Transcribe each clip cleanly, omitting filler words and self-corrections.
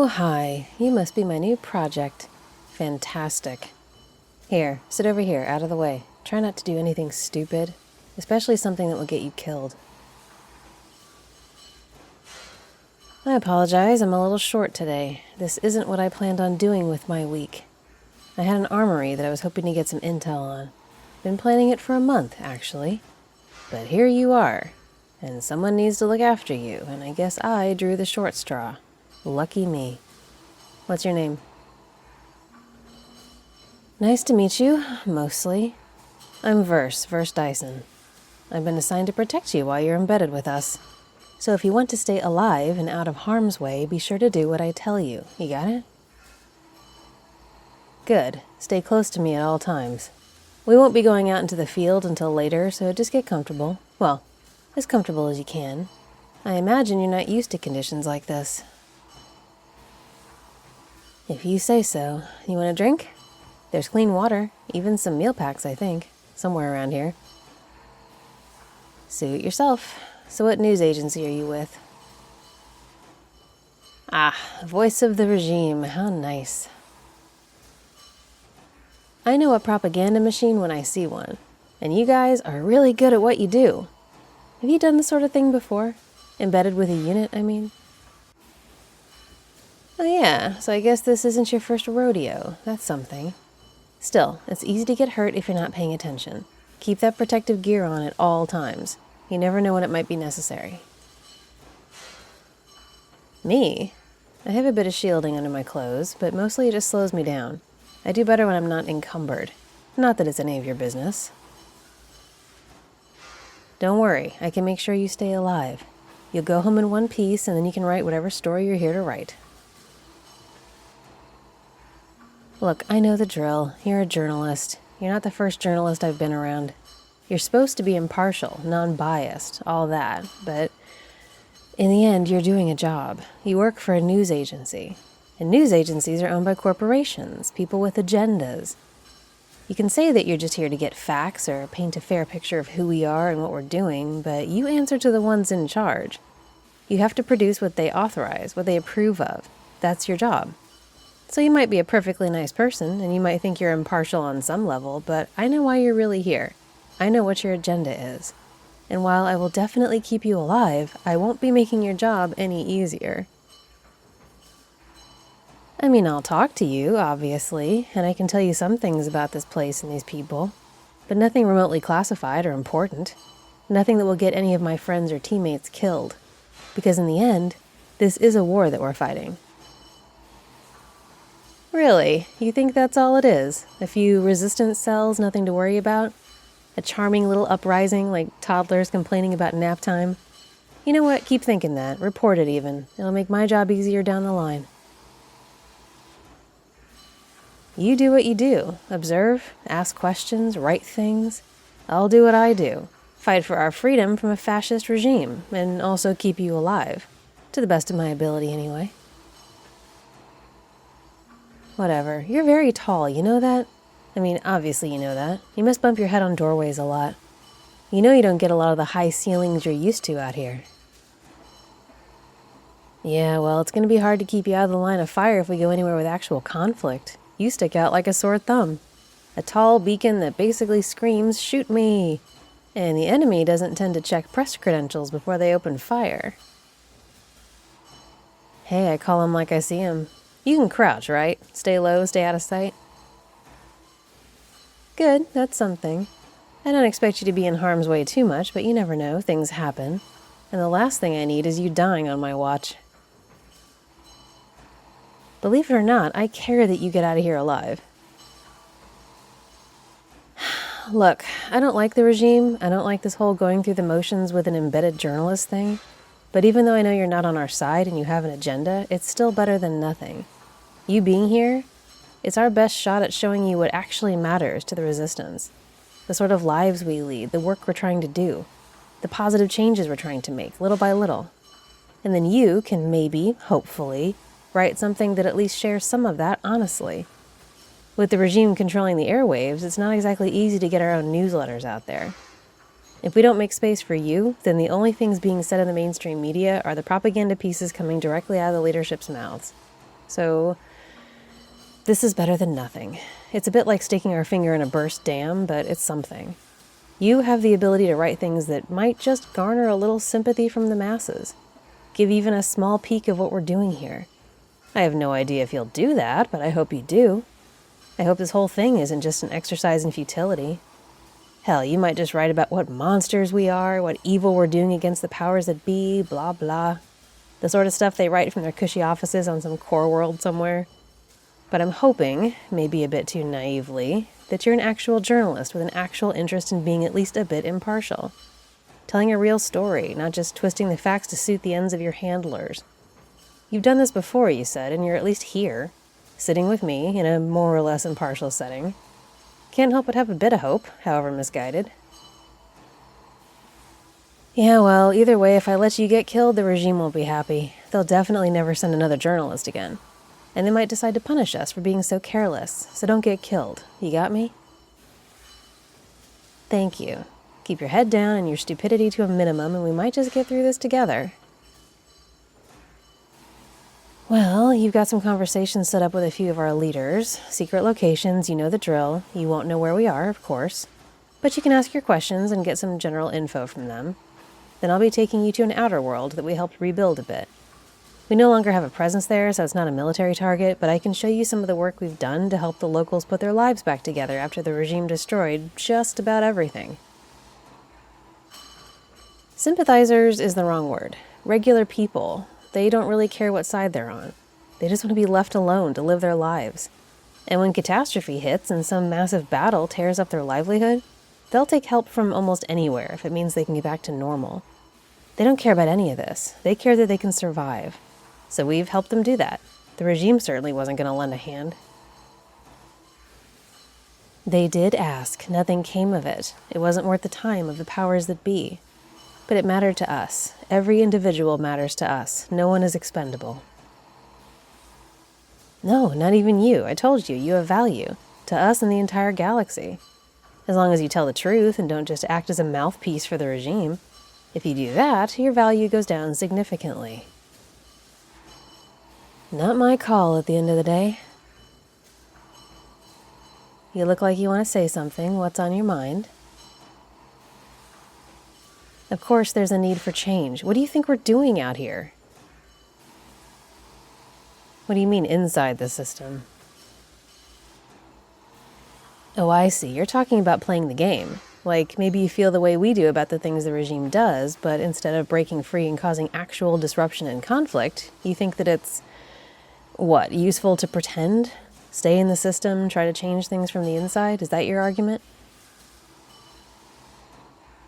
Oh, hi. You must be my new project. Fantastic. Here, sit over here, out of the way. Try not to do anything stupid, especially something that will get you killed. I apologize, I'm a little short today. This isn't what I planned on doing with my week. I had an armory that I was hoping to get some intel on. Been planning it for a month, actually. But here you are, and someone needs to look after you, and I guess I drew the short straw. Lucky me. What's your name? Nice to meet you, mostly. I'm Verse Dyson. I've been assigned to protect you while you're embedded with us. So if you want to stay alive and out of harm's way, be sure to do what I tell you. You got it? Good. Stay close to me at all times. We won't be going out into the field until later, so just get comfortable. Well, as comfortable as you can. I imagine you're not used to conditions like this. If you say so. You want a drink? There's clean water, even some meal packs, I think, somewhere around here. Suit yourself. So what news agency are you with? Ah, voice of the regime. How nice. I know a propaganda machine when I see one, and you guys are really good at what you do. Have you done this sort of thing before? Embedded with a unit, I mean? Oh yeah, so I guess this isn't your first rodeo. That's something. Still, it's easy to get hurt if you're not paying attention. Keep that protective gear on at all times. You never know when it might be necessary. Me? I have a bit of shielding under my clothes, but mostly it just slows me down. I do better when I'm not encumbered. Not that it's any of your business. Don't worry, I can make sure you stay alive. You'll go home in one piece, and then you can write whatever story you're here to write. Look, I know the drill. You're a journalist. You're not the first journalist I've been around. You're supposed to be impartial, non-biased, all that, but in the end, you're doing a job. You work for a news agency, and news agencies are owned by corporations, people with agendas. You can say that you're just here to get facts or paint a fair picture of who we are and what we're doing, but you answer to the ones in charge. You have to produce what they authorize, what they approve of. That's your job. So you might be a perfectly nice person, and you might think you're impartial on some level, but I know why you're really here. I know what your agenda is. And while I will definitely keep you alive, I won't be making your job any easier. I mean, I'll talk to you, obviously, and I can tell you some things about this place and these people, but nothing remotely classified or important. Nothing that will get any of my friends or teammates killed. Because in the end, this is a war that we're fighting. Really? You think that's all it is? A few resistance cells, nothing to worry about? A charming little uprising like toddlers complaining about nap time? You know what? Keep thinking that. Report it even. It'll make my job easier down the line. You do what you do. Observe, ask questions, write things. I'll do what I do. Fight for our freedom from a fascist regime, and also keep you alive. To the best of my ability, anyway. Whatever. You're very tall, you know that? I mean, obviously you know that. You must bump your head on doorways a lot. You know you don't get a lot of the high ceilings you're used to out here. Yeah, well, it's going to be hard to keep you out of the line of fire if we go anywhere with actual conflict. You stick out like a sore thumb. A tall beacon that basically screams, "Shoot me!" And the enemy doesn't tend to check press credentials before they open fire. Hey, I call 'em like I see 'em. You can crouch, right? Stay low, stay out of sight. Good, that's something. I don't expect you to be in harm's way too much, but you never know, things happen. And the last thing I need is you dying on my watch. Believe it or not, I care that you get out of here alive. Look, I don't like the regime. I don't like this whole going through the motions with an embedded journalist thing. But even though I know you're not on our side and you have an agenda, it's still better than nothing. You being here, it's our best shot at showing you what actually matters to the resistance. The sort of lives we lead, the work we're trying to do, the positive changes we're trying to make, little by little. And then you can maybe, hopefully, write something that at least shares some of that honestly. With the regime controlling the airwaves, it's not exactly easy to get our own newsletters out there. If we don't make space for you, then the only things being said in the mainstream media are the propaganda pieces coming directly out of the leadership's mouths. So this is better than nothing. It's a bit like sticking our finger in a burst dam, but it's something. You have the ability to write things that might just garner a little sympathy from the masses. Give even a small peek of what we're doing here. I have no idea if you'll do that, but I hope you do. I hope this whole thing isn't just an exercise in futility. Hell, you might just write about what monsters we are, what evil we're doing against the powers that be, blah blah. The sort of stuff they write from their cushy offices on some core world somewhere. But I'm hoping, maybe a bit too naively, that you're an actual journalist with an actual interest in being at least a bit impartial. Telling a real story, not just twisting the facts to suit the ends of your handlers. You've done this before, you said, and you're at least here, sitting with me in a more or less impartial setting. Can't help but have a bit of hope, however misguided. Yeah, well, either way, if I let you get killed, the regime won't be happy. They'll definitely never send another journalist again. And they might decide to punish us for being so careless, so don't get killed. You got me? Thank you. Keep your head down and your stupidity to a minimum, and we might just get through this together. Well, you've got some conversations set up with a few of our leaders. Secret locations, you know the drill. You won't know where we are, of course. But you can ask your questions and get some general info from them. Then I'll be taking you to an outer world that we helped rebuild a bit. We no longer have a presence there, so it's not a military target, but I can show you some of the work we've done to help the locals put their lives back together after the regime destroyed just about everything. Sympathizers is the wrong word. Regular people. They don't really care what side they're on. They just want to be left alone to live their lives. And when catastrophe hits and some massive battle tears up their livelihood, they'll take help from almost anywhere if it means they can get back to normal. They don't care about any of this. They care that they can survive. So we've helped them do that. The regime certainly wasn't going to lend a hand. They did ask. Nothing came of it. It wasn't worth the time of the powers that be. But it mattered to us. Every individual matters to us. No one is expendable. No, not even you. I told you, you have value. To us and the entire galaxy. As long as you tell the truth and don't just act as a mouthpiece for the regime. If you do that, your value goes down significantly. Not my call at the end of the day. You look like you want to say something. What's on your mind? Of course, there's a need for change. What do you think we're doing out here? What do you mean inside the system? Oh, I see. You're talking about playing the game. Like, maybe you feel the way we do about the things the regime does, but instead of breaking free and causing actual disruption and conflict, you think that it's, what, useful to pretend? Stay in the system, try to change things from the inside? Is that your argument?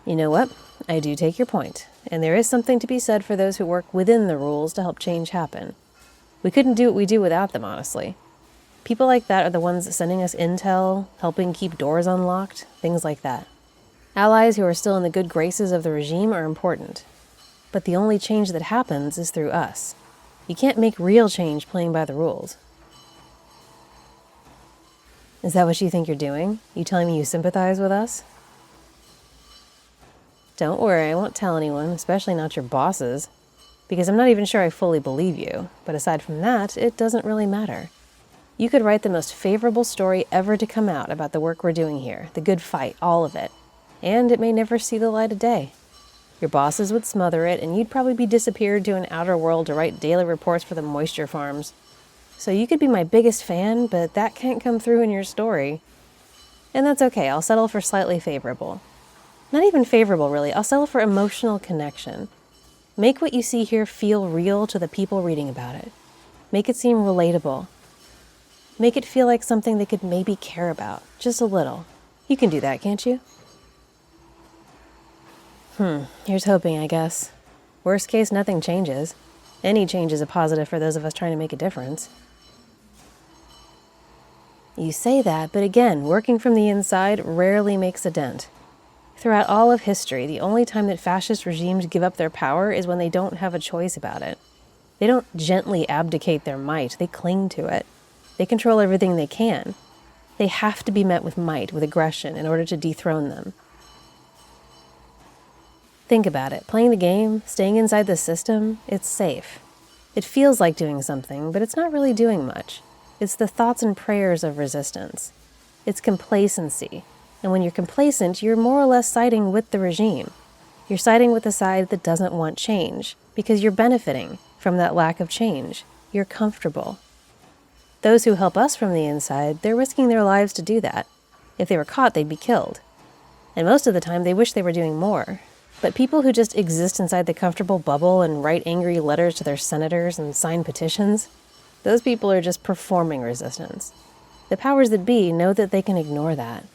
You know what? I do take your point, and there is something to be said for those who work within the rules to help change happen. We couldn't do what we do without them, honestly. People like that are the ones sending us intel, helping keep doors unlocked, things like that. Allies who are still in the good graces of the regime are important. But the only change that happens is through us. You can't make real change playing by the rules. Is that what you think you're doing? You telling me you sympathize with us? Don't worry, I won't tell anyone, especially not your bosses. Because I'm not even sure I fully believe you. But aside from that, it doesn't really matter. You could write the most favorable story ever to come out about the work we're doing here, the good fight, all of it. And it may never see the light of day. Your bosses would smother it, and you'd probably be disappeared to an outer world to write daily reports for the moisture farms. So you could be my biggest fan, but that can't come through in your story. And that's okay, I'll settle for slightly favorable. Not even favorable, really. I'll settle for emotional connection. Make what you see here feel real to the people reading about it. Make it seem relatable. Make it feel like something they could maybe care about, just a little. You can do that, can't you? Here's hoping, I guess. Worst case, nothing changes. Any change is a positive for those of us trying to make a difference. You say that, but again, working from the inside rarely makes a dent. Throughout all of history, the only time that fascist regimes give up their power is when they don't have a choice about it. They don't gently abdicate their might, they cling to it. They control everything they can. They have to be met with might, with aggression, in order to dethrone them. Think about it. Playing the game, staying inside the system, it's safe. It feels like doing something, but it's not really doing much. It's the thoughts and prayers of resistance. It's complacency. And when you're complacent, you're more or less siding with the regime. You're siding with the side that doesn't want change, because you're benefiting from that lack of change. You're comfortable. Those who help us from the inside, they're risking their lives to do that. If they were caught, they'd be killed. And most of the time, they wish they were doing more. But people who just exist inside the comfortable bubble and write angry letters to their senators and sign petitions, those people are just performing resistance. The powers that be know that they can ignore that.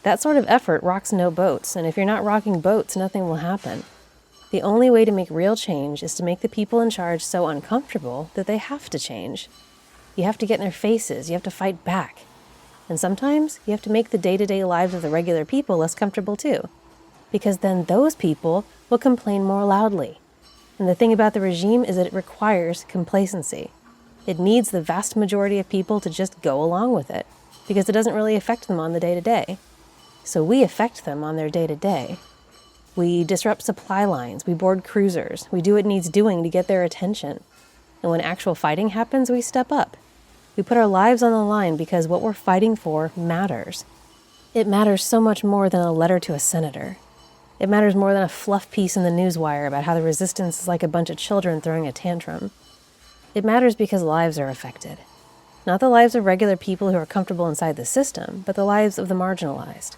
That sort of effort rocks no boats, and if you're not rocking boats, nothing will happen. The only way to make real change is to make the people in charge so uncomfortable that they have to change. You have to get in their faces, you have to fight back. And sometimes you have to make the day-to-day lives of the regular people less comfortable too, because then those people will complain more loudly. And the thing about the regime is that it requires complacency. It needs the vast majority of people to just go along with it, because it doesn't really affect them on the day-to-day. So we affect them on their day-to-day. We disrupt supply lines, we board cruisers, we do what needs doing to get their attention. And when actual fighting happens, we step up. We put our lives on the line because what we're fighting for matters. It matters so much more than a letter to a senator. It matters more than a fluff piece in the newswire about how the resistance is like a bunch of children throwing a tantrum. It matters because lives are affected. Not the lives of regular people who are comfortable inside the system, but the lives of the marginalized.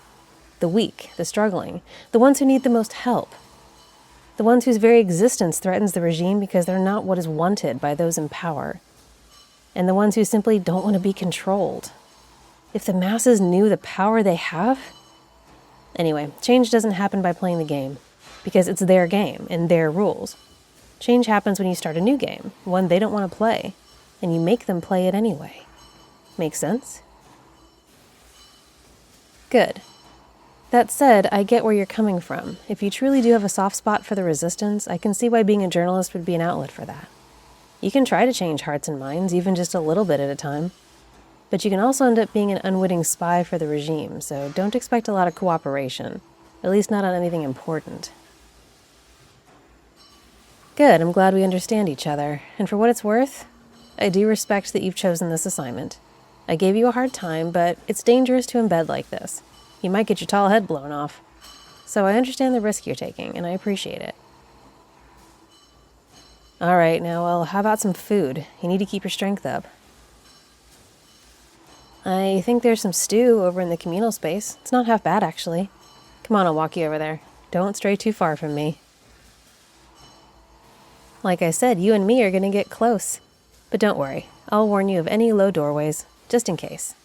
The weak, the struggling, the ones who need the most help. The ones whose very existence threatens the regime because they're not what is wanted by those in power. And the ones who simply don't want to be controlled. If the masses knew the power they have... Anyway, change doesn't happen by playing the game, because it's their game and their rules. Change happens when you start a new game, one they don't want to play, and you make them play it anyway. Make sense? Good. That said, I get where you're coming from. If you truly do have a soft spot for the resistance, I can see why being a journalist would be an outlet for that. You can try to change hearts and minds, even just a little bit at a time. But you can also end up being an unwitting spy for the regime, so don't expect a lot of cooperation. At least not on anything important. Good, I'm glad we understand each other. And for what it's worth, I do respect that you've chosen this assignment. I gave you a hard time, but it's dangerous to embed like this. You might get your tall head blown off. So I understand the risk you're taking, and I appreciate it. All right, now, well, how about some food? You need to keep your strength up. I think there's some stew over in the communal space. It's not half bad, actually. Come on, I'll walk you over there. Don't stray too far from me. Like I said, you and me are going to get close. But don't worry, I'll warn you of any low doorways, just in case.